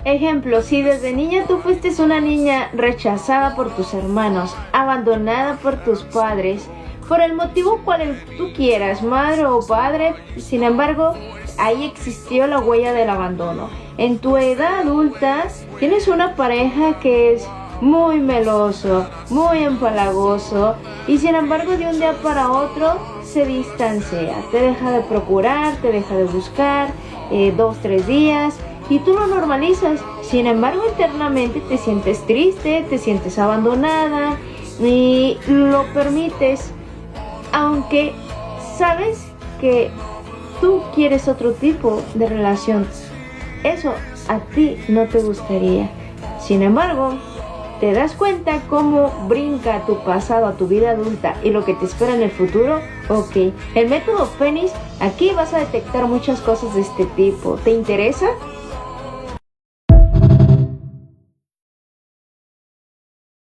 Ejemplo, si desde niña tú fuiste una niña rechazada por tus hermanos, abandonada por tus padres, por el motivo cual tú quieras, madre o padre, sin embargo, ahí existió la huella del abandono. En tu edad adulta tienes una pareja que es muy meloso, muy empalagoso y sin embargo de un día para otro se distancia, te deja de procurar, te deja de buscar 2, 3 días y tú lo normalizas. Sin embargo, internamente te sientes triste, te sientes abandonada y lo permites, aunque sabes que tú quieres otro tipo de relación. Eso a ti no te gustaría. Sin embargo, te das cuenta cómo brinca tu pasado a tu vida adulta y lo que te espera en el futuro. Ok, el método Fénix, aquí vas a detectar muchas cosas de este tipo. ¿Te interesa?